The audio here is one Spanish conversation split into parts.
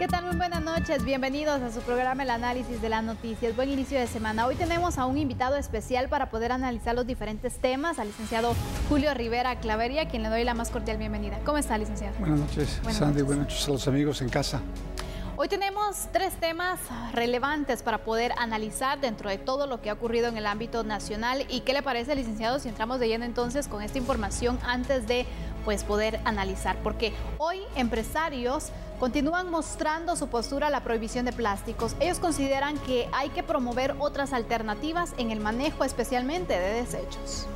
¿Qué tal? Muy buenas noches. Bienvenidos a su programa El Análisis de las Noticias. Buen inicio de semana. Hoy tenemos a un invitado especial para poder analizar los diferentes temas, al licenciado Julio Rivera Clavería, a quien le doy la más cordial bienvenida. ¿Cómo está, licenciado? Buenas noches, Sandy. Buenas noches a los amigos en casa. Hoy tenemos tres temas relevantes para poder analizar dentro de todo lo que ha ocurrido en el ámbito nacional. ¿Y qué le parece, licenciado, si entramos de lleno entonces con esta información antes de poder analizar? Porque hoy empresarios continúan mostrando su postura a la prohibición de plásticos. Ellos consideran que hay que promover otras alternativas en el manejo especialmente de desechos.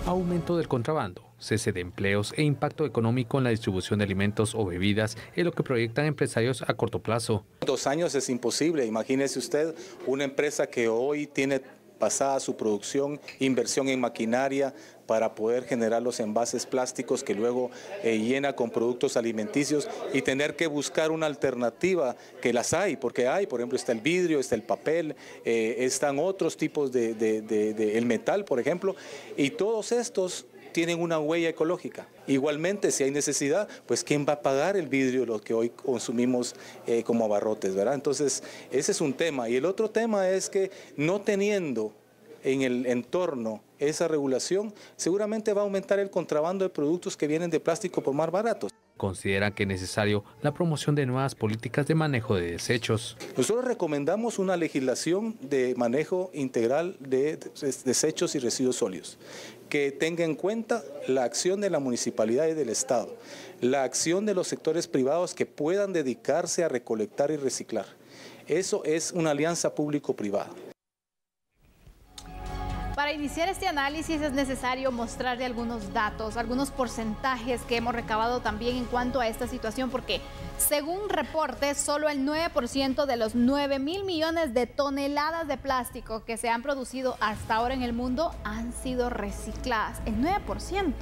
Aumento del contrabando, cese de empleos e impacto económico en la distribución de alimentos o bebidas es lo que proyectan empresarios a corto plazo. 2 años es imposible. Imagínese usted una empresa que hoy tiene pasada su producción, inversión en maquinaria para poder generar los envases plásticos que luego llena con productos alimenticios y tener que buscar una alternativa, que las hay, porque hay, por ejemplo, está el vidrio, está el papel, están otros tipos el metal, por ejemplo, y todos estos tienen una huella ecológica. Igualmente, si hay necesidad, pues ¿quién va a pagar el vidrio, lo que hoy consumimos como abarrotes, ¿verdad? Entonces, ese es un tema. Y el otro tema es que no teniendo en el entorno esa regulación, seguramente va a aumentar el contrabando de productos que vienen de plástico por más baratos. Consideran que es necesario la promoción de nuevas políticas de manejo de desechos. Nosotros recomendamos una legislación de manejo integral de desechos y residuos sólidos, que tenga en cuenta la acción de la municipalidad y del Estado, la acción de los sectores privados que puedan dedicarse a recolectar y reciclar. Eso es una alianza público-privada. Para iniciar este análisis es necesario mostrarle algunos datos, algunos porcentajes que hemos recabado también en cuanto a esta situación, porque según reportes, solo el 9% de los 9.000 millones de toneladas de plástico que se han producido hasta ahora en el mundo han sido recicladas. El 9%.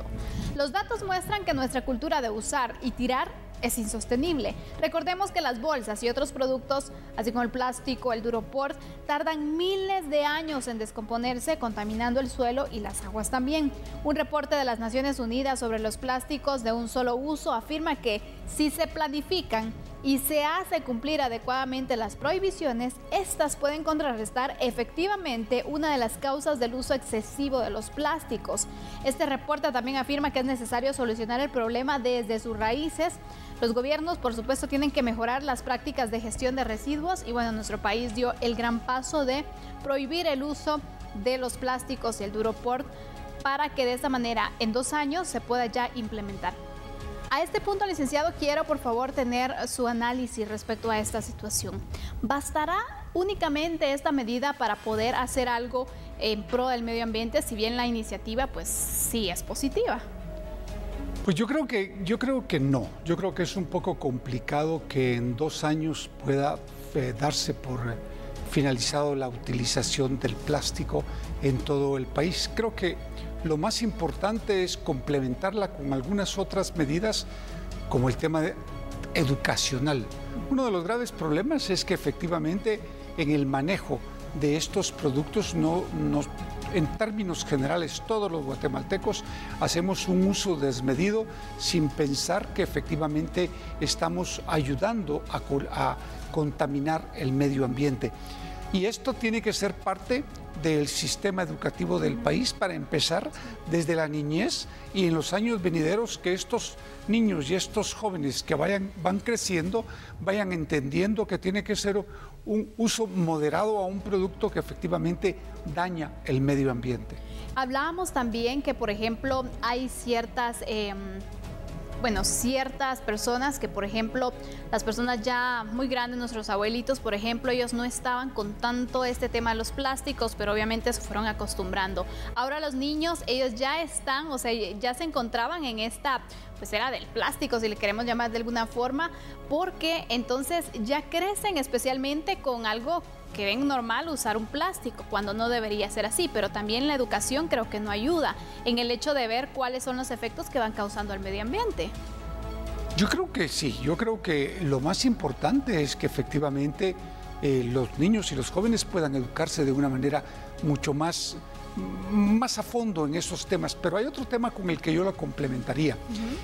Los datos muestran que nuestra cultura de usar y tirar es insostenible. Recordemos que las bolsas y otros productos, así como el plástico, el Duroport, tardan miles de años en descomponerse, contaminando el suelo y las aguas también. Un reporte de las Naciones Unidas sobre los plásticos de un solo uso afirma que si se planifican y se hace cumplir adecuadamente las prohibiciones, estas pueden contrarrestar efectivamente una de las causas del uso excesivo de los plásticos. Este reporte también afirma que es necesario solucionar el problema desde sus raíces. Los gobiernos, por supuesto, tienen que mejorar las prácticas de gestión de residuos y bueno, nuestro país dio el gran paso de prohibir el uso de los plásticos y el Duroport para que de esta manera en 2 años se pueda ya implementar. A este punto, licenciado, quiero por favor tener su análisis respecto a esta situación. ¿Bastará únicamente esta medida para poder hacer algo en pro del medio ambiente, si bien la iniciativa pues sí es positiva? Pues yo creo que no. Yo creo que es un poco complicado que en 2 años pueda darse por finalizado la utilización del plástico en todo el país. Creo que lo más importante es complementarla con algunas otras medidas, como el tema educacional. Uno de los graves problemas es que efectivamente en el manejo de estos productos en términos generales, todos los guatemaltecos hacemos un uso desmedido sin pensar que efectivamente estamos ayudando a contaminar el medio ambiente. Y esto tiene que ser parte del sistema educativo del país para empezar desde la niñez y en los años venideros que estos niños y estos jóvenes que van creciendo vayan entendiendo que tiene que ser un uso moderado a un producto que efectivamente daña el medio ambiente. Hablábamos también que, por ejemplo, hay ciertas personas que, por ejemplo, las personas ya muy grandes, nuestros abuelitos, por ejemplo, ellos no estaban con tanto este tema de los plásticos, pero obviamente se fueron acostumbrando. Ahora los niños, ellos ya están, o sea, ya se encontraban en esta, pues era del plástico, si le queremos llamar de alguna forma, porque entonces ya crecen especialmente con algo que ven normal usar un plástico, cuando no debería ser así, pero también la educación creo que no ayuda en el hecho de ver cuáles son los efectos que van causando al medio ambiente. Yo creo que sí, yo creo que lo más importante es que efectivamente los niños y los jóvenes puedan educarse de una manera mucho más a fondo en esos temas, pero hay otro tema con el que yo lo complementaría,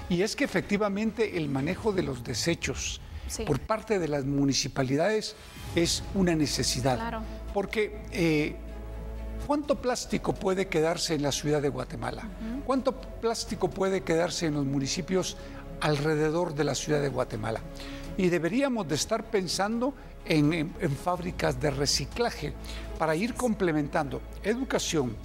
y es que efectivamente el manejo de los desechos por parte de las municipalidades es una necesidad. Claro. Porque ¿cuánto plástico puede quedarse en la ciudad de Guatemala? ¿Cuánto plástico puede quedarse en los municipios alrededor de la ciudad de Guatemala? Y deberíamos de estar pensando en fábricas de reciclaje para ir complementando educación,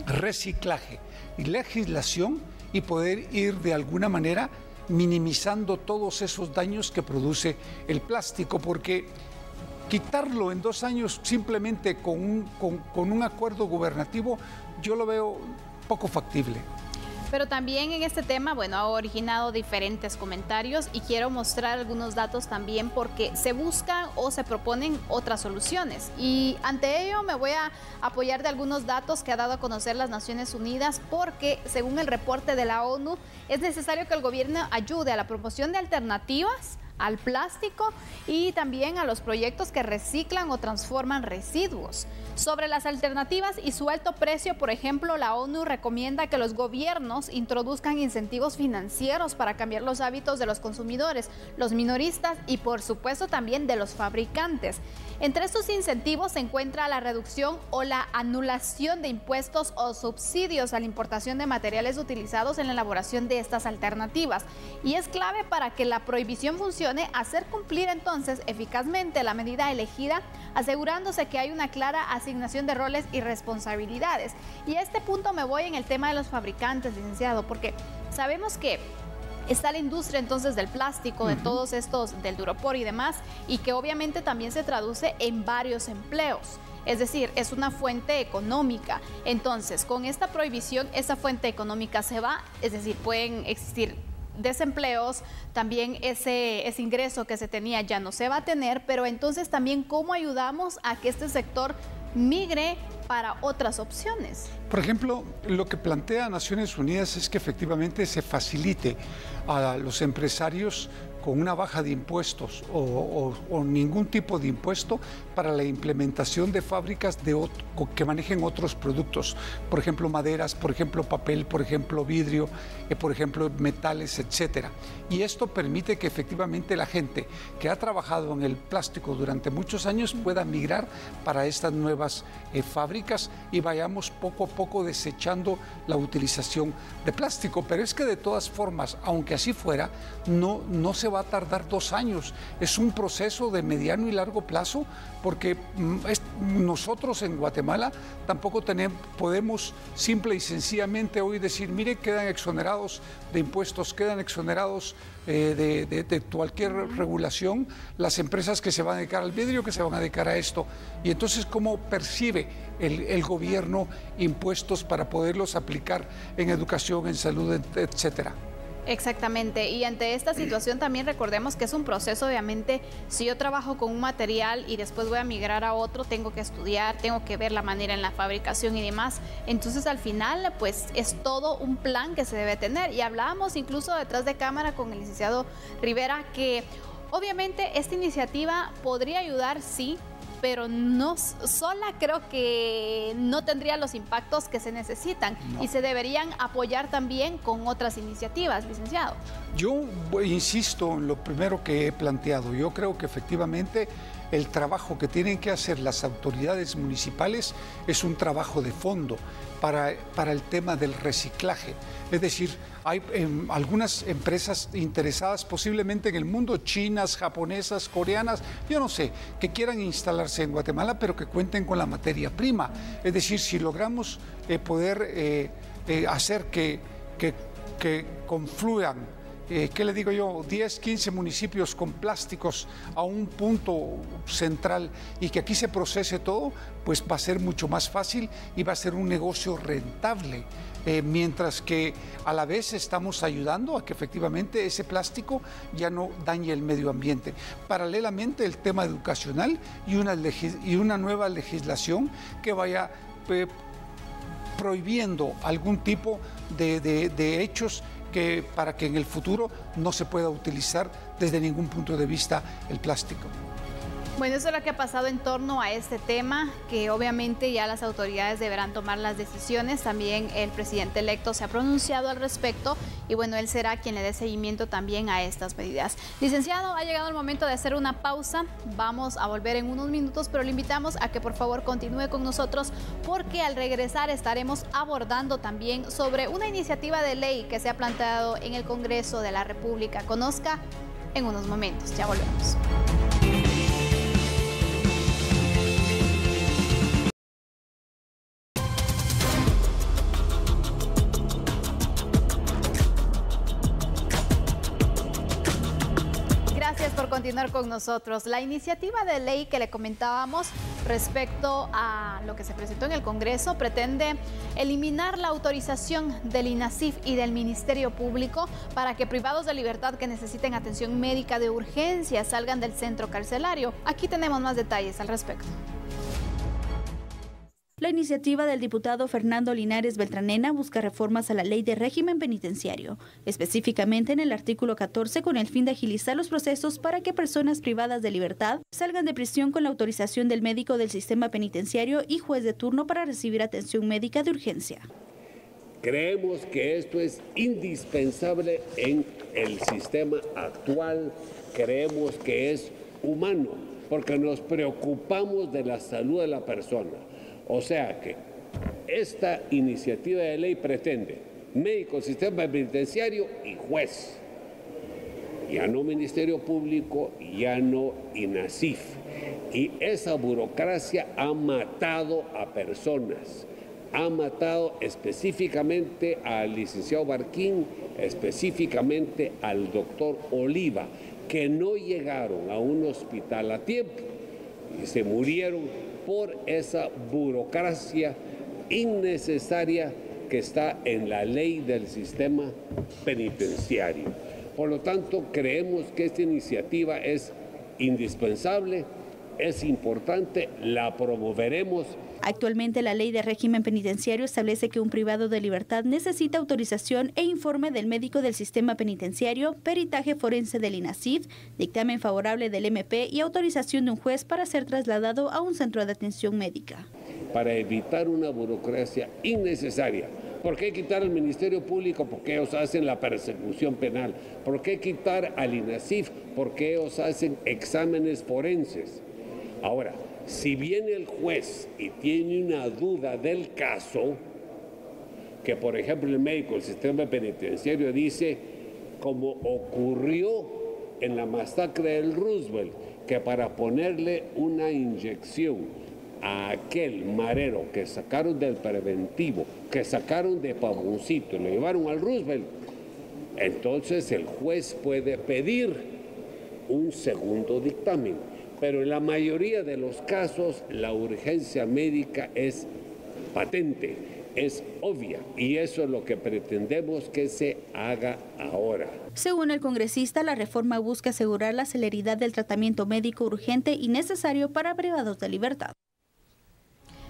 reciclaje y legislación y poder ir de alguna manera minimizando todos esos daños que produce el plástico, porque quitarlo en 2 años simplemente con un acuerdo gubernativo, yo lo veo poco factible. Pero también en este tema, bueno, ha originado diferentes comentarios y quiero mostrar algunos datos también porque se buscan o se proponen otras soluciones. Y ante ello me voy a apoyar de algunos datos que ha dado a conocer las Naciones Unidas porque, según el reporte de la ONU, es necesario que el gobierno ayude a la promoción de alternativas al plástico y también a los proyectos que reciclan o transforman residuos. Sobre las alternativas y su alto precio, por ejemplo, la ONU recomienda que los gobiernos introduzcan incentivos financieros para cambiar los hábitos de los consumidores, los minoristas y, por supuesto, también de los fabricantes. Entre estos incentivos se encuentra la reducción o la anulación de impuestos o subsidios a la importación de materiales utilizados en la elaboración de estas alternativas. Y es clave para que la prohibición funcione hacer cumplir entonces eficazmente la medida elegida, asegurándose que hay una clara asignación de roles y responsabilidades. Y a este punto me voy en el tema de los fabricantes, licenciado, porque sabemos que está la industria entonces del plástico, de todos estos, del duropor y demás, y que obviamente también se traduce en varios empleos. Es decir, es una fuente económica. Entonces, con esta prohibición, esa fuente económica se va, es decir, pueden existir desempleos, también ese ingreso que se tenía ya no se va a tener, pero entonces también ¿cómo ayudamos a que este sector migre para otras opciones? Por ejemplo, lo que plantea Naciones Unidas es que efectivamente se facilite a los empresarios con una baja de impuestos o ningún tipo de impuesto para la implementación de fábricas que manejen otros productos, por ejemplo maderas, por ejemplo papel, por ejemplo vidrio, por ejemplo metales, etcétera. Y esto permite que efectivamente la gente que ha trabajado en el plástico durante muchos años pueda migrar para estas nuevas fábricas y vayamos poco a poco desechando la utilización de plástico. Pero es que de todas formas, aunque así fuera, no se va a tardar 2 años. Es un proceso de mediano y largo plazo, porque nosotros en Guatemala tampoco podemos simple y sencillamente hoy decir, mire, quedan exonerados de impuestos, quedan exonerados de cualquier regulación las empresas que se van a dedicar al vidrio, que se van a dedicar a esto. Y entonces, ¿cómo percibe el gobierno impuestos para poderlos aplicar en educación, en salud, etcétera? Exactamente, y ante esta situación también recordemos que es un proceso, obviamente, si yo trabajo con un material y después voy a migrar a otro, tengo que estudiar, tengo que ver la manera en la fabricación y demás, entonces al final pues es todo un plan que se debe tener, y hablábamos incluso detrás de cámara con el licenciado Rivera que obviamente esta iniciativa podría ayudar, sí, pero no sola creo que no tendría los impactos que se necesitan y se deberían apoyar también con otras iniciativas, licenciado. Yo insisto en lo primero que he planteado. Yo creo que efectivamente el trabajo que tienen que hacer las autoridades municipales es un trabajo de fondo para el tema del reciclaje. Es decir, hay algunas empresas interesadas posiblemente en el mundo, chinas, japonesas, coreanas, yo no sé, que quieran instalarse en Guatemala, pero que cuenten con la materia prima. Es decir, si logramos poder hacer que confluyan, ¿qué le digo yo? 10, 15 municipios con plásticos a un punto central y que aquí se procese todo, pues va a ser mucho más fácil y va a ser un negocio rentable. Mientras que a la vez estamos ayudando a que efectivamente ese plástico ya no dañe el medio ambiente. Paralelamente, el tema educacional y una nueva legislación que vaya prohibiendo algún tipo de hechos para que en el futuro no se pueda utilizar desde ningún punto de vista el plástico. Bueno, eso es lo que ha pasado en torno a este tema, que obviamente ya las autoridades deberán tomar las decisiones. También el presidente electo se ha pronunciado al respecto y bueno, él será quien le dé seguimiento también a estas medidas. Licenciado, ha llegado el momento de hacer una pausa. Vamos a volver en unos minutos, pero le invitamos a que por favor continúe con nosotros porque al regresar estaremos abordando también sobre una iniciativa de ley que se ha planteado en el Congreso de la República. Conozca en unos momentos. Ya volvemos. Por continuar con nosotros. La iniciativa de ley que le comentábamos respecto a lo que se presentó en el Congreso pretende eliminar la autorización del INASIF y del Ministerio Público para que privados de libertad que necesiten atención médica de urgencia salgan del centro carcelario. Aquí tenemos más detalles al respecto. La iniciativa del diputado Fernando Linares Beltranena busca reformas a la ley de régimen penitenciario, específicamente en el artículo 14 con el fin de agilizar los procesos para que personas privadas de libertad salgan de prisión con la autorización del médico del sistema penitenciario y juez de turno para recibir atención médica de urgencia. Creemos que esto es indispensable en el sistema actual, creemos que es humano, porque nos preocupamos de la salud de la persona. O sea que esta iniciativa de ley pretende médico, sistema penitenciario y juez. Ya no Ministerio Público, ya no INASIF. Y esa burocracia ha matado a personas. Ha matado específicamente al licenciado Barquín, específicamente al doctor Oliva, que no llegaron a un hospital a tiempo y se murieron por esa burocracia innecesaria que está en la ley del sistema penitenciario. Por lo tanto, creemos que esta iniciativa es indispensable, es importante, la promoveremos. Actualmente la ley de régimen penitenciario establece que un privado de libertad necesita autorización e informe del médico del sistema penitenciario, peritaje forense del INASIF, dictamen favorable del MP y autorización de un juez para ser trasladado a un centro de atención médica. Para evitar una burocracia innecesaria. ¿Por qué quitar al Ministerio Público? Porque ellos hacen la persecución penal. ¿Por qué quitar al INASIF? Porque ellos hacen exámenes forenses. Ahora, si viene el juez y tiene una duda del caso, que por ejemplo el médico del sistema penitenciario dice, como ocurrió en la masacre del Roosevelt, que para ponerle una inyección a aquel marero que sacaron del preventivo, que sacaron de Pavoncito y lo llevaron al Roosevelt, entonces el juez puede pedir un segundo dictamen. Pero en la mayoría de los casos la urgencia médica es patente, es obvia y eso es lo que pretendemos que se haga ahora. Según el congresista, la reforma busca asegurar la celeridad del tratamiento médico urgente y necesario para privados de libertad.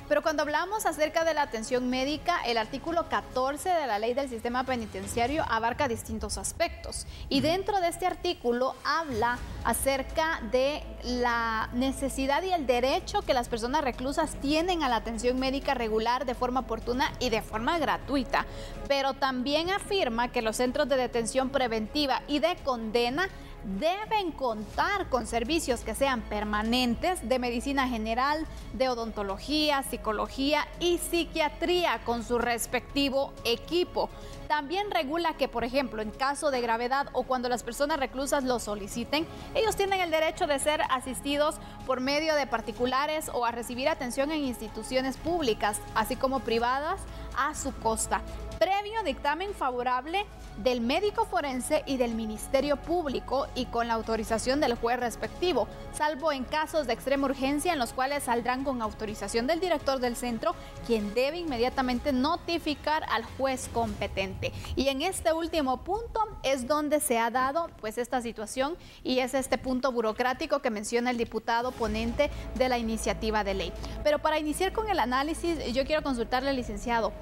Pero cuando hablamos acerca de la atención médica, el artículo 14 de la ley del sistema penitenciario abarca distintos aspectos. Y dentro de este artículo habla acerca de la necesidad y el derecho que las personas reclusas tienen a la atención médica regular de forma oportuna y de forma gratuita. Pero también afirma que los centros de detención preventiva y de condena deben contar con servicios que sean permanentes de medicina general, de odontología, psicología y psiquiatría con su respectivo equipo. También regula que, por ejemplo, en caso de gravedad o cuando las personas reclusas lo soliciten, ellos tienen el derecho de ser asistidos por medio de particulares o a recibir atención en instituciones públicas, así como privadas, a su costa, previo dictamen favorable del médico forense y del Ministerio Público y con la autorización del juez respectivo, salvo en casos de extrema urgencia en los cuales saldrán con autorización del director del centro, quien debe inmediatamente notificar al juez competente. Y en este último punto es donde se ha dado pues esta situación y es este punto burocrático que menciona el diputado ponente de la iniciativa de ley. Pero para iniciar con el análisis, yo quiero consultarle al licenciado.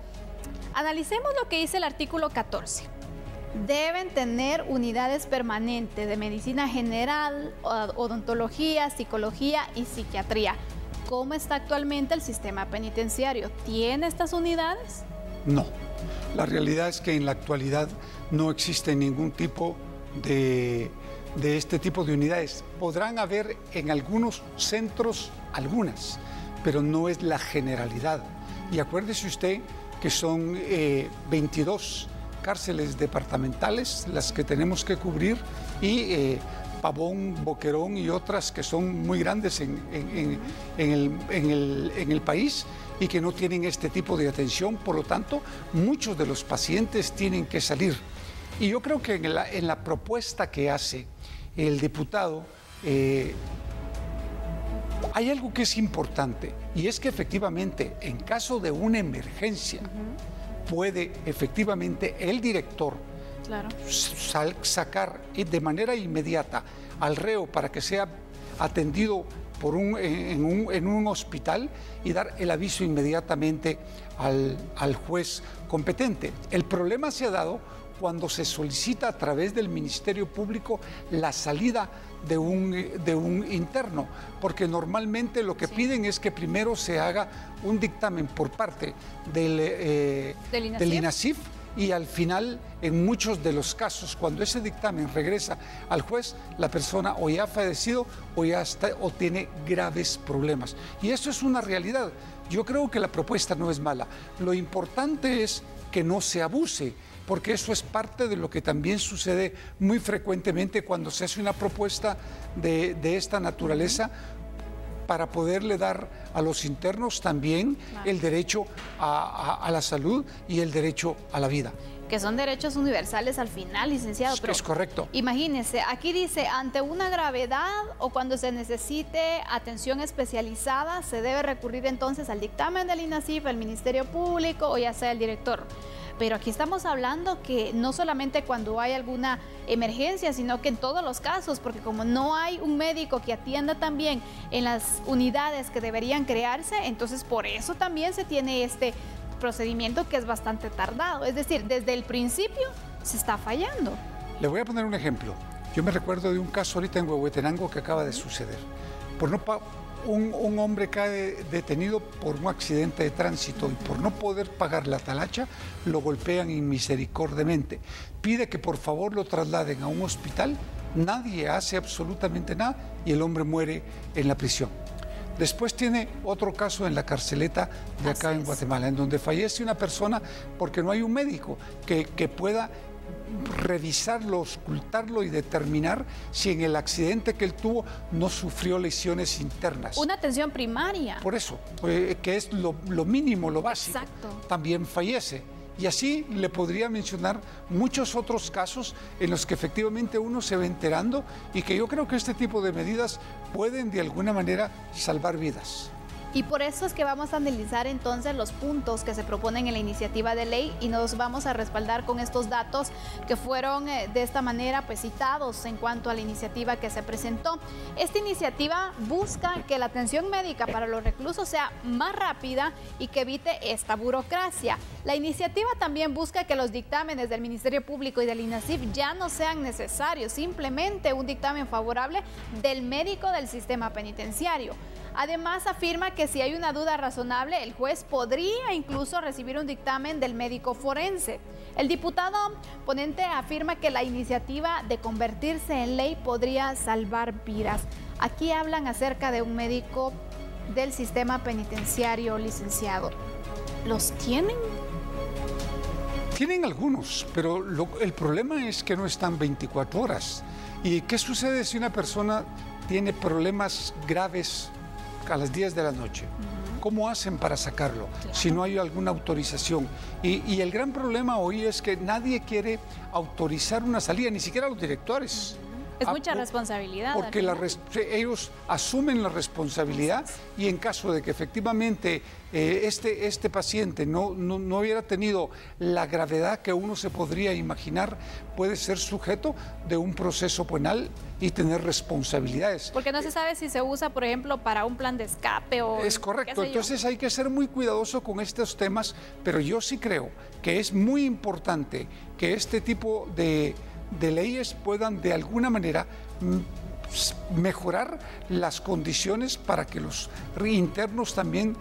Analicemos lo que dice el artículo 14. Deben tener unidades permanentes de medicina general, odontología, psicología y psiquiatría. ¿Cómo está actualmente el sistema penitenciario? ¿Tiene estas unidades? No, La realidad es que en la actualidad no existe ningún tipo de este tipo de unidades. Podrán haber en algunos centros algunas, pero no es la generalidad. Y acuérdese usted que son 22 cárceles departamentales las que tenemos que cubrir y Pavón, Boquerón y otras que son muy grandes en el país y que no tienen este tipo de atención. Por lo tanto, muchos de los pacientes tienen que salir. Y yo creo que en la propuesta que hace el diputado hay algo que es importante, y es que efectivamente en caso de una emergencia puede efectivamente el director sacar de manera inmediata al reo para que sea atendido en un hospital y dar el aviso inmediatamente al juez competente. El problema se ha dado cuando se solicita a través del Ministerio Público la salida de un interno, porque normalmente lo que piden es que primero se haga un dictamen por parte del INASIF, y al final, en muchos de los casos, cuando ese dictamen regresa al juez, la persona o ya ha fallecido o tiene graves problemas. Y eso es una realidad. Yo creo que la propuesta no es mala. Lo importante es que no se abuse, porque eso es parte de lo que también sucede muy frecuentemente cuando se hace una propuesta de esta naturaleza, para poderle dar a los internos también el derecho a la salud y el derecho a la vida. Que son derechos universales al final, licenciado. Pero es correcto. Imagínese, aquí dice, ante una gravedad o cuando se necesite atención especializada, se debe recurrir entonces al dictamen del INASIF, al Ministerio Público o ya sea el director. Pero aquí estamos hablando que no solamente cuando hay alguna emergencia, sino que en todos los casos, porque como no hay un médico que atienda también en las unidades que deberían crearse, entonces por eso también se tiene este procedimiento que es bastante tardado. Es decir, desde el principio se está fallando. Le voy a poner un ejemplo. Yo me recuerdo de un caso ahorita en Huehuetenango que acaba de suceder. Un hombre cae detenido por un accidente de tránsito y por no poder pagar la talacha, lo golpean inmisericordiamente. Pide que por favor lo trasladen a un hospital, nadie hace absolutamente nada y el hombre muere en la prisión. Después tiene otro caso en la carceleta de acá en Guatemala, en donde fallece una persona porque no hay un médico que pueda revisarlo, auscultarlo y determinar si en el accidente que él tuvo no sufrió lesiones internas. Una atención primaria. Por eso, que es lo mínimo, lo básico. Exacto. También fallece. Y así le podría mencionar muchos otros casos en los que efectivamente uno se va enterando y que yo creo que este tipo de medidas pueden de alguna manera salvar vidas. Y por eso es que vamos a analizar entonces los puntos que se proponen en la iniciativa de ley y nos vamos a respaldar con estos datos que fueron de esta manera pues citados en cuanto a la iniciativa que se presentó. Esta iniciativa busca que la atención médica para los reclusos sea más rápida y que evite esta burocracia. La iniciativa también busca que los dictámenes del Ministerio Público y del INASIF ya no sean necesarios, simplemente un dictamen favorable del médico del sistema penitenciario. Además, afirma que si hay una duda razonable, el juez podría incluso recibir un dictamen del médico forense. El diputado ponente afirma que la iniciativa de convertirse en ley podría salvar vidas. Aquí hablan acerca de un médico del sistema penitenciario, licenciado. ¿Los tienen? Tienen algunos, pero el problema es que no están 24 horas. ¿Y qué sucede si una persona tiene problemas graves a las 10 de la noche? ¿Cómo hacen para sacarlo si no hay alguna autorización? Y el gran problema hoy es que nadie quiere autorizar una salida, ni siquiera los directores. Es mucha responsabilidad. Porque ellos asumen la responsabilidad y en caso de que efectivamente este paciente no hubiera tenido la gravedad que uno se podría imaginar, puede ser sujeto de un proceso penal y tener responsabilidades. Porque no se sabe si se usa, por ejemplo, para un plan de escape o... Es correcto, entonces hay que ser muy cuidadoso con estos temas, pero yo sí creo que es muy importante que este tipo de leyes puedan de alguna manera mejorar las condiciones para que los internos también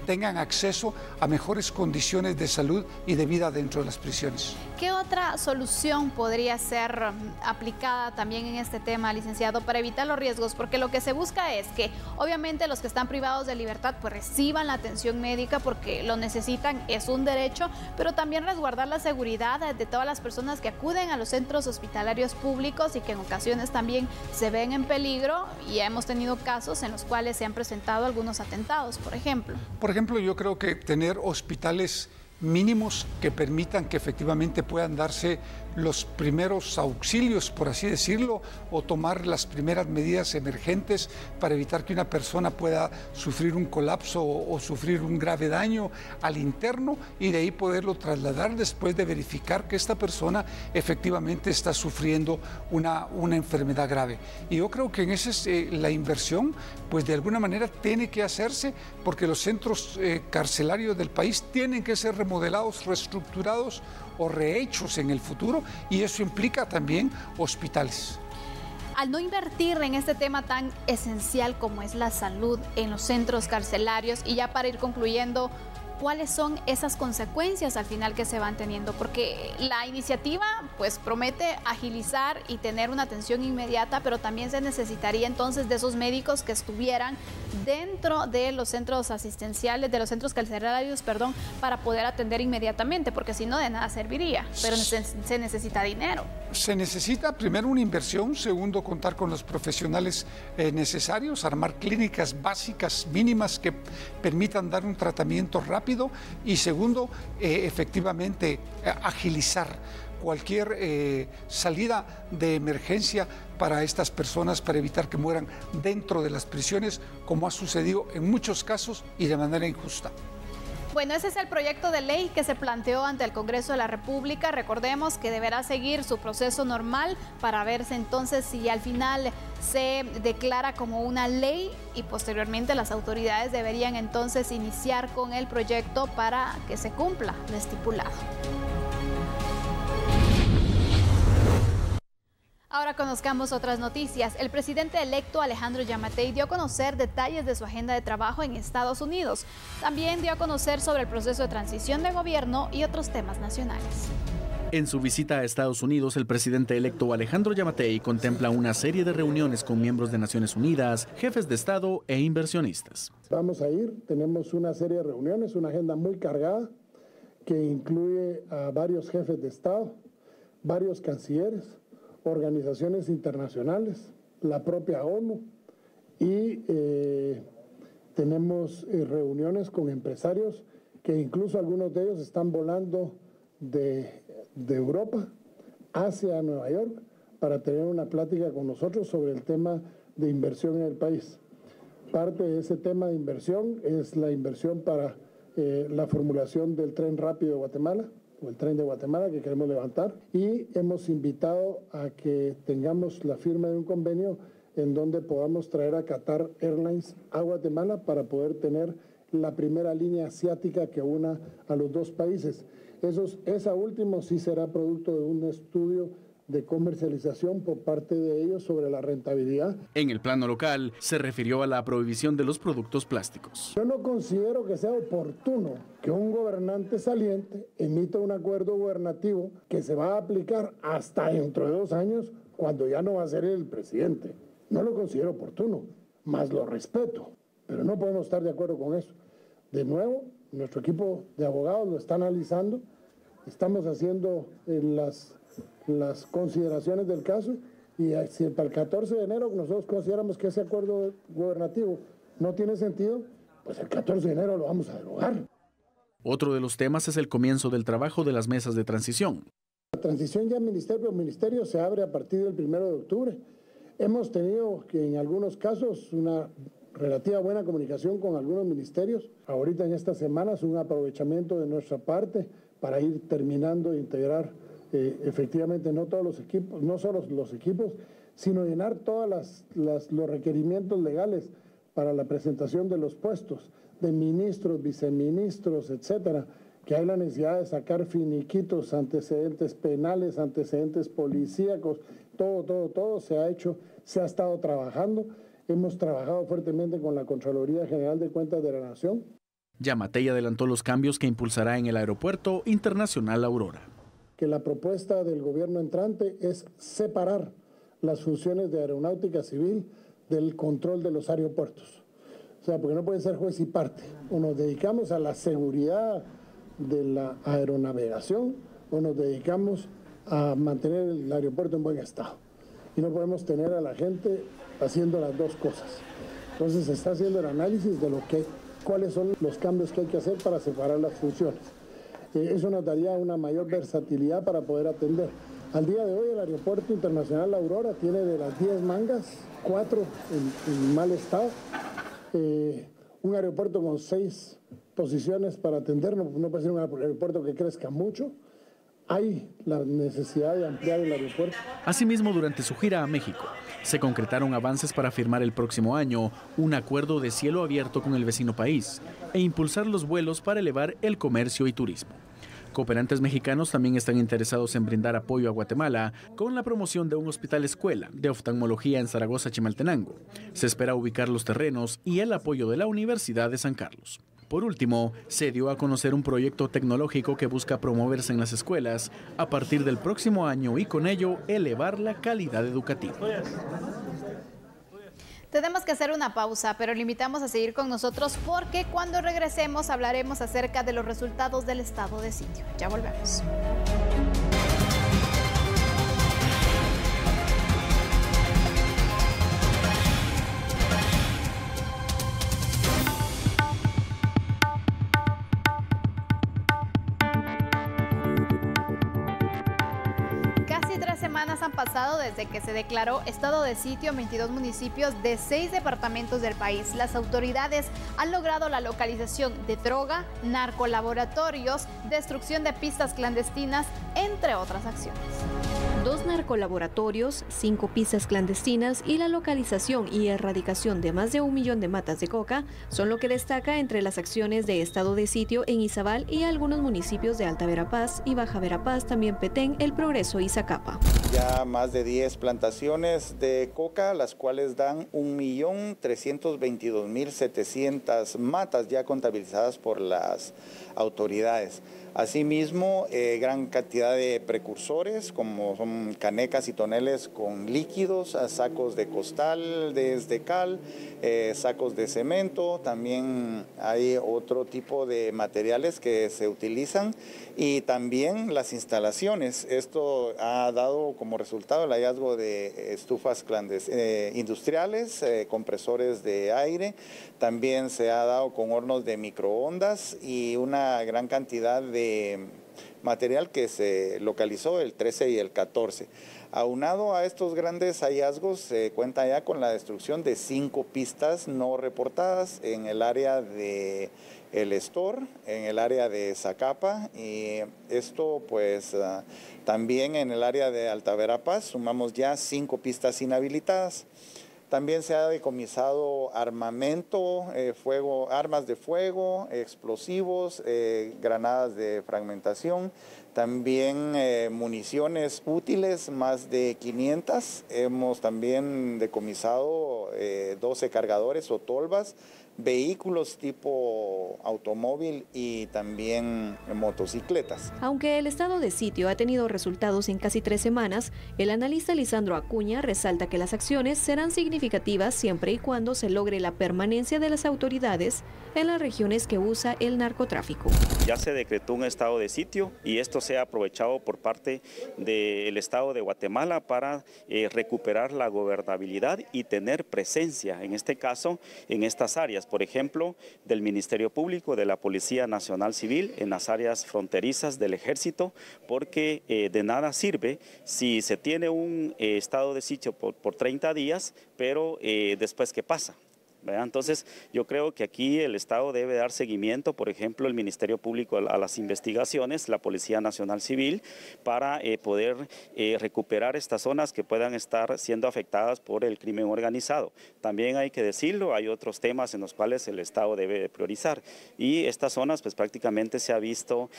tengan acceso a mejores condiciones de salud y de vida dentro de las prisiones. ¿Qué otra solución podría ser aplicada también en este tema, licenciado, para evitar los riesgos? Porque lo que se busca es que obviamente los que están privados de libertad pues reciban la atención médica porque lo necesitan, es un derecho, pero también resguardar la seguridad de todas las personas que acuden a los centros hospitalarios públicos y que en ocasiones también se ven en peligro, y hemos tenido casos en los cuales se han presentado algunos atentados, por ejemplo. Por ejemplo, yo creo que tener hospitales mínimos que permitan que efectivamente puedan darse los primeros auxilios, por así decirlo, o tomar las primeras medidas emergentes para evitar que una persona pueda sufrir un colapso o sufrir un grave daño al interno, y de ahí poderlo trasladar después de verificar que esta persona efectivamente está sufriendo una enfermedad grave. Y yo creo que en ese la inversión, pues de alguna manera tiene que hacerse, porque los centros carcelarios del país tienen que ser remodelados, reestructurados o rehechos en el futuro, y eso implica también hospitales. Al no invertir en este tema tan esencial como es la salud en los centros carcelarios, y ya para ir concluyendo, ¿cuáles son esas consecuencias al final que se van teniendo? Porque la iniciativa pues promete agilizar y tener una atención inmediata, pero también se necesitaría entonces de esos médicos que estuvieran dentro de los centros asistenciales, de los centros carcelarios, perdón, para poder atender inmediatamente, porque si no de nada serviría, pero se necesita dinero. Se necesita primero una inversión, segundo contar con los profesionales necesarios, armar clínicas básicas mínimas que permitan dar un tratamiento rápido, y segundo, efectivamente agilizar cualquier salida de emergencia para estas personas, para evitar que mueran dentro de las prisiones, como ha sucedido en muchos casos y de manera injusta. Bueno, ese es el proyecto de ley que se planteó ante el Congreso de la República. Recordemos que deberá seguir su proceso normal para verse entonces si al final se declara como una ley, y posteriormente las autoridades deberían entonces iniciar con el proyecto para que se cumpla lo estipulado. Ahora conozcamos otras noticias. El presidente electo Alejandro Yamatei dio a conocer detalles de su agenda de trabajo en Estados Unidos. También dio a conocer sobre el proceso de transición de gobierno y otros temas nacionales. En su visita a Estados Unidos, el presidente electo Alejandro Yamatei contempla una serie de reuniones con miembros de Naciones Unidas, jefes de Estado e inversionistas. Vamos a ir, tenemos una serie de reuniones, una agenda muy cargada que incluye a varios jefes de Estado, varios cancilleres, organizaciones internacionales, la propia ONU, y tenemos reuniones con empresarios que incluso algunos de ellos están volando de Europa hacia Nueva York para tener una plática con nosotros sobre el tema de inversión en el país. Parte de ese tema de inversión es la inversión para la formulación del tren rápido de Guatemala, o el tren de Guatemala que queremos levantar, y hemos invitado a que tengamos la firma de un convenio en donde podamos traer a Qatar Airlines a Guatemala para poder tener la primera línea asiática que una a los dos países. Esa última sí será producto de un estudio de comercialización por parte de ellos sobre la rentabilidad. En el plano local, se refirió a la prohibición de los productos plásticos. Yo no considero que sea oportuno que un gobernante saliente emita un acuerdo gubernativo que se va a aplicar hasta dentro de 2 años, cuando ya no va a ser el presidente. No lo considero oportuno, más lo respeto, pero no podemos estar de acuerdo con eso. De nuevo, nuestro equipo de abogados lo está analizando, estamos haciendo las consideraciones del caso, y si para el 14 de enero nosotros consideramos que ese acuerdo gubernativo no tiene sentido, pues el 14 de enero lo vamos a derogar. Otro de los temas es el comienzo del trabajo de las mesas de transición. La transición ya ministerio por ministerio se abre a partir del 1 de octubre. Hemos tenido que en algunos casos una relativa buena comunicación con algunos ministerios. Ahorita en estas semanas un aprovechamiento de nuestra parte para ir terminando de integrar efectivamente no todos los equipos, no solo los equipos, sino llenar todos los requerimientos legales para la presentación de los puestos de ministros, viceministros, etcétera, que hay la necesidad de sacar finiquitos, antecedentes penales, antecedentes policíacos, todo se ha hecho se ha estado trabajando. Hemos trabajado fuertemente con la Contraloría General de Cuentas de la Nación. Yamatei adelantó los cambios que impulsará en el Aeropuerto Internacional Aurora. Que la propuesta del gobierno entrante es separar las funciones de aeronáutica civil del control de los aeropuertos. O sea, porque no pueden ser juez y parte. O nos dedicamos a la seguridad de la aeronavegación o nos dedicamos a mantener el aeropuerto en buen estado. Y no podemos tener a la gente haciendo las dos cosas. Entonces se está haciendo el análisis de cuáles son los cambios que hay que hacer para separar las funciones. Eso nos daría una mayor versatilidad para poder atender. Al día de hoy el Aeropuerto Internacional Aurora tiene de las 10 mangas, 4 en mal estado. Un aeropuerto con 6 posiciones para atender, no puede ser un aeropuerto que crezca mucho. Hay la necesidad de ampliar el aeropuerto. Asimismo, durante su gira a México, se concretaron avances para firmar el próximo año un acuerdo de cielo abierto con el vecino país e impulsar los vuelos para elevar el comercio y turismo. Cooperantes mexicanos también están interesados en brindar apoyo a Guatemala con la promoción de un hospital escuela de oftalmología en Zaragoza, Chimaltenango. Se espera ubicar los terrenos y el apoyo de la Universidad de San Carlos. Por último, se dio a conocer un proyecto tecnológico que busca promoverse en las escuelas a partir del próximo año y con ello elevar la calidad educativa. Tenemos que hacer una pausa, pero le invitamos a seguir con nosotros porque cuando regresemos hablaremos acerca de los resultados del estado de sitio. Ya volvemos. Han pasado desde que se declaró estado de sitio en 22 municipios de 6 departamentos del país. Las autoridades han logrado la localización de droga, narcolaboratorios, destrucción de pistas clandestinas, entre otras acciones. 2 narcolaboratorios, 5 pistas clandestinas y la localización y erradicación de más de 1 millón de matas de coca son lo que destaca entre las acciones de estado de sitio en Izabal y algunos municipios de Alta Verapaz y Baja Verapaz, también Petén, El Progreso y Zacapa. Ya más de 10 plantaciones de coca, las cuales dan 1.322.700 matas ya contabilizadas por las autoridades. Asimismo, gran cantidad de precursores, como son canecas y toneles con líquidos, sacos de costal desde cal, sacos de cemento, también hay otro tipo de materiales que se utilizan y también las instalaciones. Esto ha dado como resultado el hallazgo de estufas industriales, compresores de aire, también se ha dado con hornos de microondas y una gran cantidad de material que se localizó el 13 y el 14. Aunado a estos grandes hallazgos, se cuenta ya con la destrucción de 5 pistas no reportadas en el área de El Estor, en el área de Zacapa, y esto pues también en el área de Alta Verapaz sumamos ya 5 pistas inhabilitadas. También se ha decomisado armamento, armas de fuego, explosivos, granadas de fragmentación, también municiones útiles, más de 500. Hemos también decomisado 12 cargadores o tolvas, vehículos tipo automóvil y también motocicletas. Aunque el estado de sitio ha tenido resultados en casi 3 semanas, el analista Lisandro Acuña resalta que las acciones serán significativas siempre y cuando se logre la permanencia de las autoridades en las regiones que usa el narcotráfico. Ya se decretó un estado de sitio y esto se ha aprovechado por parte del Estado de Guatemala para recuperar la gobernabilidad y tener presencia, en este caso, en estas áreas. Por ejemplo, del Ministerio Público, de la Policía Nacional Civil, en las áreas fronterizas del Ejército, porque de nada sirve si se tiene un estado de sitio por 30 días, pero después, ¿qué pasa? ¿verdad? Entonces, yo creo que aquí el Estado debe dar seguimiento, por ejemplo, el Ministerio Público a las investigaciones, la Policía Nacional Civil, para poder recuperar estas zonas que puedan estar siendo afectadas por el crimen organizado. También hay que decirlo, hay otros temas en los cuales el Estado debe priorizar, y estas zonas pues prácticamente se ha visto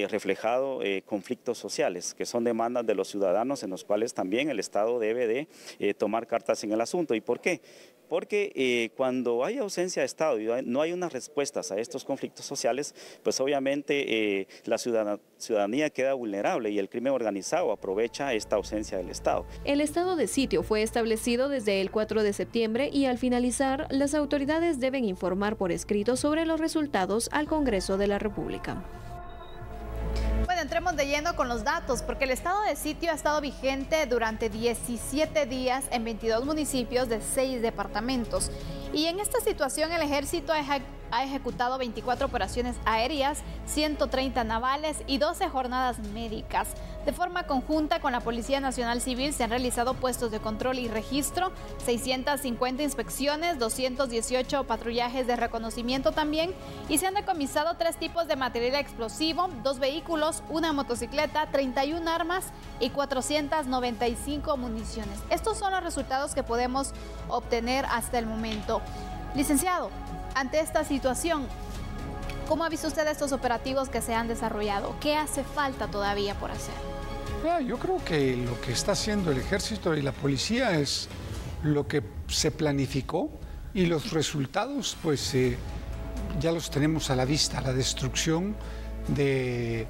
reflejado conflictos sociales, que son demandas de los ciudadanos en los cuales también el Estado debe de tomar cartas en el asunto. ¿Y por qué? Porque cuando hay ausencia de Estado y no hay unas respuestas a estos conflictos sociales, pues obviamente la ciudadanía queda vulnerable y el crimen organizado aprovecha esta ausencia del Estado. El estado de sitio fue establecido desde el 4 de septiembre y al finalizar, las autoridades deben informar por escrito sobre los resultados al Congreso de la República. Bueno, entremos de lleno con los datos, porque el estado de sitio ha estado vigente durante 17 días en 22 municipios de 6 departamentos. Y en esta situación el ejército ha ejecutado 24 operaciones aéreas, 130 navales y 12 jornadas médicas. De forma conjunta con la Policía Nacional Civil se han realizado puestos de control y registro, 650 inspecciones, 218 patrullajes de reconocimiento también, y se han decomisado 3 tipos de material explosivo, 2 vehículos, 1 motocicleta, 31 armas y 495 municiones. Estos son los resultados que podemos obtener hasta el momento. Licenciado, ante esta situación, ¿cómo ha visto usted estos operativos que se han desarrollado? ¿Qué hace falta todavía por hacer? Yo creo que lo que está haciendo el ejército y la policía es lo que se planificó, y los resultados pues ya los tenemos a la vista: la destrucción de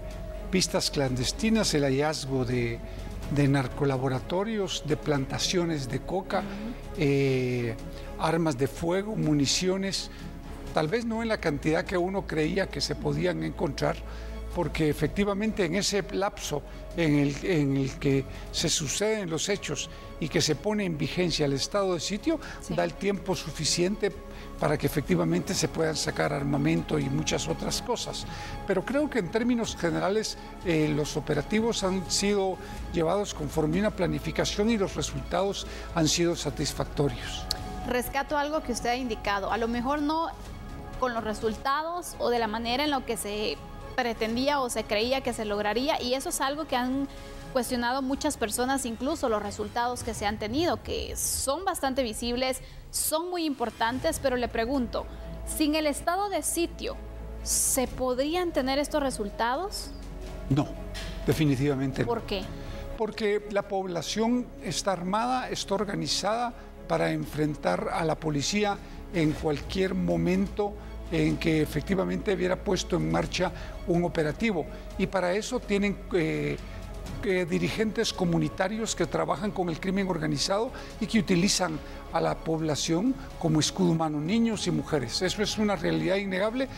pistas clandestinas, el hallazgo de narcolaboratorios, de plantaciones de coca, armas de fuego, municiones, tal vez no en la cantidad que uno creía que se podían encontrar, porque efectivamente en ese lapso en el que se suceden los hechos y que se pone en vigencia el estado de sitio, da el tiempo suficiente para que efectivamente se puedan sacar armamento y muchas otras cosas. Pero creo que en términos generales los operativos han sido llevados conforme a una planificación y los resultados han sido satisfactorios. Rescato algo que usted ha indicado, a lo mejor no con los resultados o de la manera en la que se pretendía o se creía que se lograría, y eso es algo que han cuestionado muchas personas, incluso los resultados que se han tenido, que son bastante visibles, son muy importantes, pero le pregunto, ¿sin el estado de sitio se podrían tener estos resultados? No, definitivamente no. ¿Por qué? Porque la población está armada, está organizada para enfrentar a la policía en cualquier momento en que efectivamente hubiera puesto en marcha un operativo, y para eso tienen dirigentes comunitarios que trabajan con el crimen organizado y que utilizan a la población como escudo humano, niños y mujeres. Eso es una realidad innegable,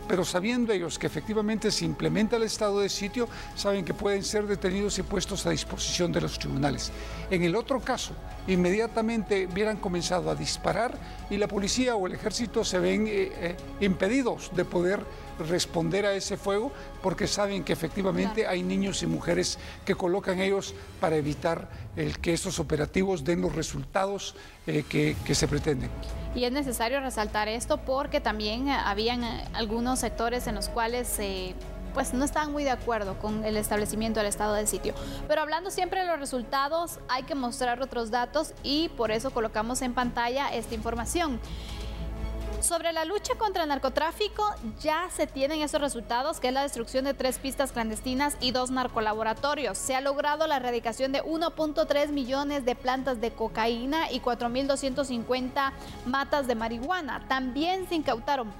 pero sabiendo ellos que efectivamente se implementa el estado de sitio, saben que pueden ser detenidos y puestos a disposición de los tribunales. En el otro caso, inmediatamente hubieran comenzado a disparar y la policía o el ejército se ven impedidos de poder responder a ese fuego, porque saben que efectivamente hay niños y mujeres que colocan ellos para evitar que estos operativos den los resultados que se pretenden. Y es necesario resaltar esto porque también habían algunos sectores en los cuales pues no estaban muy de acuerdo con el establecimiento del estado de sitio. Pero hablando siempre de los resultados, hay que mostrar otros datos y por eso colocamos en pantalla esta información. Sobre la lucha contra el narcotráfico, ya se tienen esos resultados, que es la destrucción de 3 pistas clandestinas y 2 narcolaboratorios. Se ha logrado la erradicación de 1.3 millones de plantas de cocaína y 4.250 matas de marihuana. También se incautaron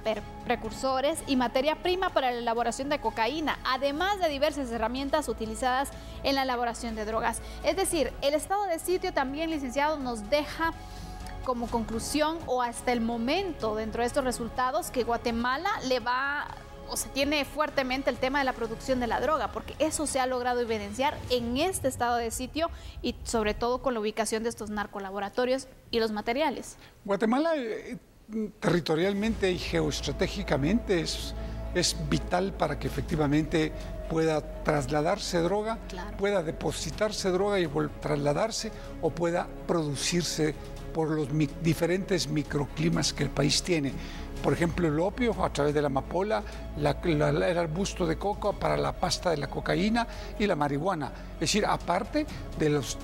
precursores y materia prima para la elaboración de cocaína, además de diversas herramientas utilizadas en la elaboración de drogas. Es decir, el estado de sitio también, licenciado, nos deja como conclusión o hasta el momento dentro de estos resultados que Guatemala se tiene fuertemente el tema de la producción de la droga, porque eso se ha logrado evidenciar en este estado de sitio y sobre todo con la ubicación de estos narcolaboratorios y los materiales. Guatemala territorialmente y geoestratégicamente es vital para que efectivamente pueda trasladarse droga, pueda depositarse droga y trasladarse, o pueda producirse por los diferentes microclimas que el país tiene. Por ejemplo, el opio a través de la amapola, el arbusto de coco para la pasta de la cocaína y la marihuana. Es decir, aparte de los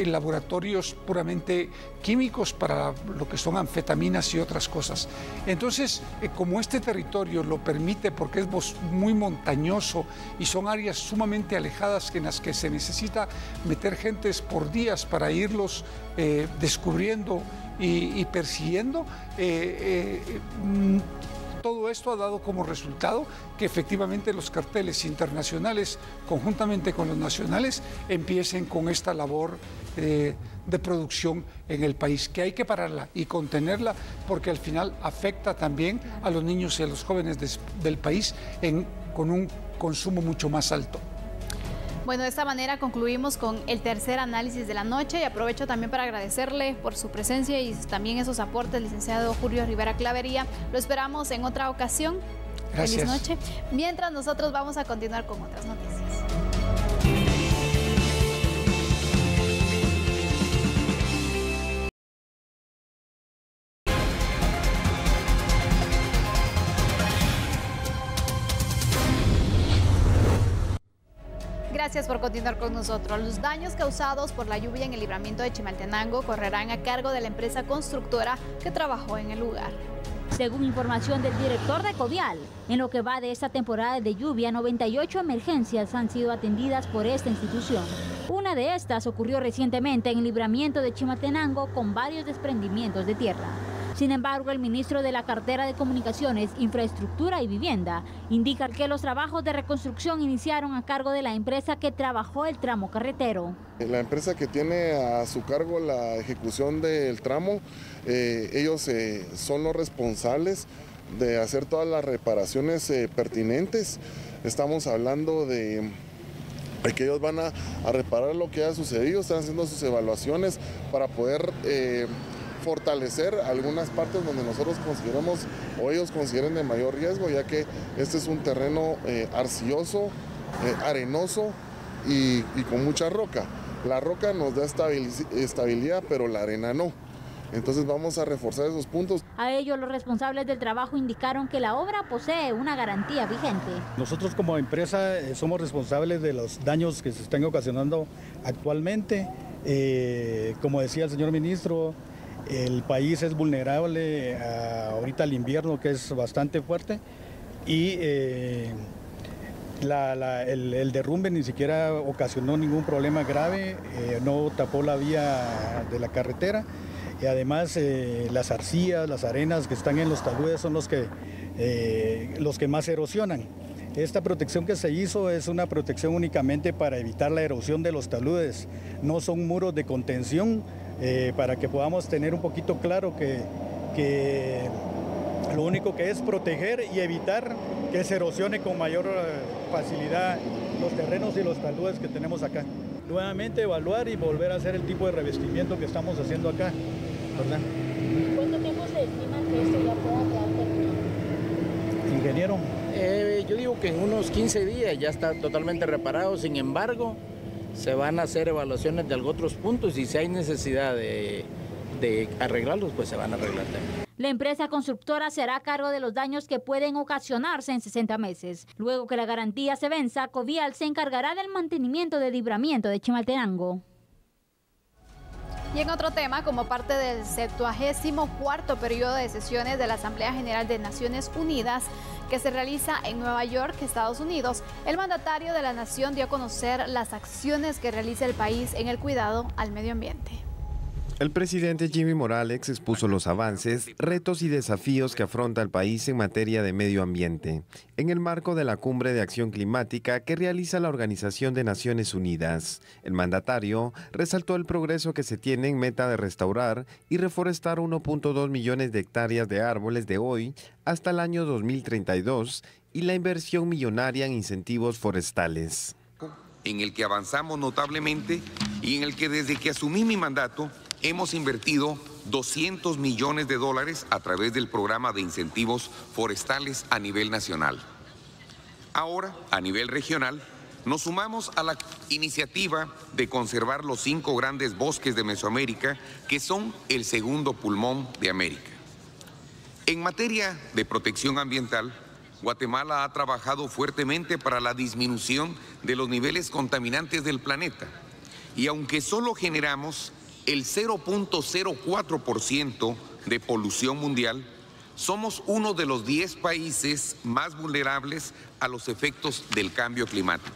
laboratorios puramente químicos para lo que son anfetaminas y otras cosas. Entonces, como este territorio lo permite porque es muy montañoso y son áreas sumamente alejadas en las que se necesita meter gentes por días para irlos descubriendo y persiguiendo, todo esto ha dado como resultado que efectivamente los carteles internacionales, conjuntamente con los nacionales, empiecen con esta labor de producción en el país, que hay que pararla y contenerla, porque al final afecta también a los niños y a los jóvenes del país con un consumo mucho más alto. Bueno, de esta manera concluimos con el tercer análisis de la noche y aprovecho también para agradecerle por su presencia y también esos aportes, licenciado Julio Rivera Clavería. Lo esperamos en otra ocasión. Gracias. Feliz noche. Mientras nosotros vamos a continuar con otras noticias. Gracias por continuar con nosotros. Los daños causados por la lluvia en el libramiento de Chimaltenango correrán a cargo de la empresa constructora que trabajó en el lugar. Según información del director de Covial, en lo que va de esta temporada de lluvia, 98 emergencias han sido atendidas por esta institución. Una de estas ocurrió recientemente en el libramiento de Chimaltenango con varios desprendimientos de tierra. Sin embargo, el ministro de la Cartera de Comunicaciones, Infraestructura y Vivienda indica que los trabajos de reconstrucción iniciaron a cargo de la empresa que trabajó el tramo carretero. La empresa que tiene a su cargo la ejecución del tramo, ellos son los responsables de hacer todas las reparaciones pertinentes. Estamos hablando de que ellos van a reparar lo que ha sucedido, están haciendo sus evaluaciones para poder fortalecer algunas partes donde nosotros consideramos o ellos consideren de mayor riesgo, ya que este es un terreno arcilloso, arenoso y con mucha roca. La roca nos da estabilidad, pero la arena no. Entonces vamos a reforzar esos puntos. A ello, los responsables del trabajo indicaron que la obra posee una garantía vigente. Nosotros como empresa somos responsables de los daños que se están ocasionando actualmente. Como decía el señor ministro, el país es vulnerable ahorita al invierno, que es bastante fuerte, y el derrumbe ni siquiera ocasionó ningún problema grave, no tapó la vía de la carretera, y además las arcillas, las arenas que están en los taludes son los que más erosionan. Esta protección que se hizo es una protección únicamente para evitar la erosión de los taludes, no son muros de contención, para que podamos tener un poquito claro que lo único que es proteger y evitar que se erosione con mayor facilidad los terrenos y los taludes que tenemos acá. Nuevamente evaluar y volver a hacer el tipo de revestimiento que estamos haciendo acá, ¿verdad? ¿Cuánto tiempo se estima que esto ya pueda quedar terminado? Ingeniero. Yo digo que en unos 15 días ya está totalmente reparado, sin embargo, se van a hacer evaluaciones de algunos otros puntos y si hay necesidad de arreglarlos, pues se van a arreglar también. La empresa constructora se hará cargo de los daños que pueden ocasionarse en 60 meses. Luego que la garantía se venza, Covial se encargará del mantenimiento de libramiento de Chimaltenango. Y en otro tema, como parte del 74º periodo de sesiones de la Asamblea General de Naciones Unidas, que se realiza en Nueva York, Estados Unidos, el mandatario de la nación dio a conocer las acciones que realiza el país en el cuidado al medio ambiente. El presidente Jimmy Morales expuso los avances, retos y desafíos que afronta el país en materia de medio ambiente, en el marco de la Cumbre de Acción Climática que realiza la Organización de Naciones Unidas. El mandatario resaltó el progreso que se tiene en meta de restaurar y reforestar 1.2 millones de hectáreas de árboles de hoy hasta el año 2032 y la inversión millonaria en incentivos forestales. En el que avanzamos notablemente y en el que desde que asumí mi mandato hemos invertido $200 millones a través del programa de incentivos forestales a nivel nacional. Ahora, a nivel regional, Nos sumamos a la iniciativa de conservar los 5 grandes bosques de Mesoamérica, que son el segundo pulmón de América. En materia de protección ambiental, Guatemala ha trabajado fuertemente para la disminución de los niveles contaminantes del planeta. Y aunque solo generamos el 0.04% de polución mundial, somos uno de los 10 países más vulnerables a los efectos del cambio climático.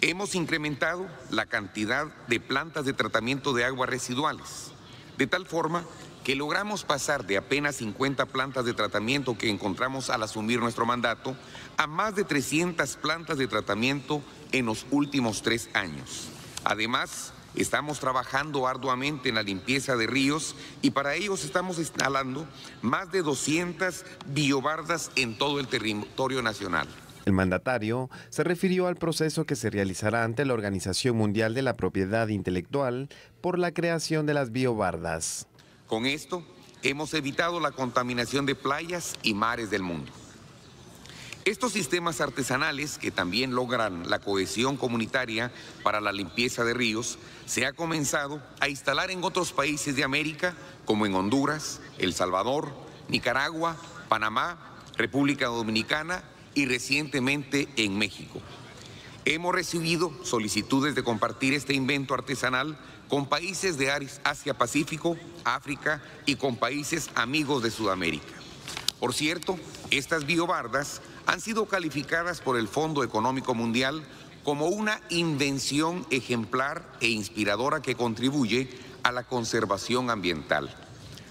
Hemos incrementado la cantidad de plantas de tratamiento de aguas residuales, de tal forma que logramos pasar de apenas 50 plantas de tratamiento que encontramos al asumir nuestro mandato a más de 300 plantas de tratamiento en los últimos 3 años. Además, estamos trabajando arduamente en la limpieza de ríos y para ello estamos instalando más de 200 biobardas en todo el territorio nacional. El mandatario se refirió al proceso que se realizará ante la Organización Mundial de la Propiedad Intelectual por la creación de las biobardas. Con esto, hemos evitado la contaminación de playas y mares del mundo. Estos sistemas artesanales, que también logran la cohesión comunitaria para la limpieza de ríos, se ha comenzado a instalar en otros países de América, como en Honduras, El Salvador, Nicaragua, Panamá, República Dominicana y recientemente en México. Hemos recibido solicitudes de compartir este invento artesanal con países de Asia-Pacífico, África y con países amigos de Sudamérica. Por cierto, estas biobardas han sido calificadas por el Fondo Económico Mundial como una invención ejemplar e inspiradora que contribuye a la conservación ambiental.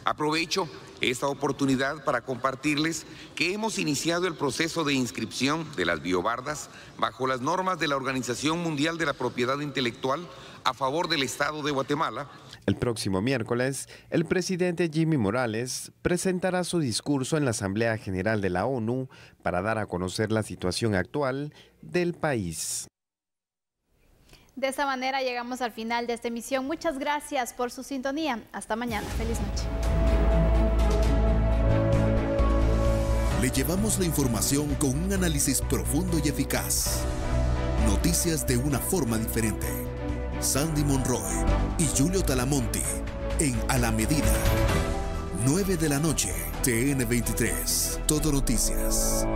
Aprovecho esta oportunidad para compartirles que hemos iniciado el proceso de inscripción de las biobardas bajo las normas de la Organización Mundial de la Propiedad Intelectual a favor del Estado de Guatemala. El próximo miércoles, el presidente Jimmy Morales presentará su discurso en la Asamblea General de la ONU para dar a conocer la situación actual del país. De esta manera llegamos al final de esta emisión. Muchas gracias por su sintonía. Hasta mañana. Feliz noche. Le llevamos la información con un análisis profundo y eficaz. Noticias de una forma diferente. Sandy Monroy y Julio Talamonti en A la Medida. 9 de la noche, TN23. Todo Noticias.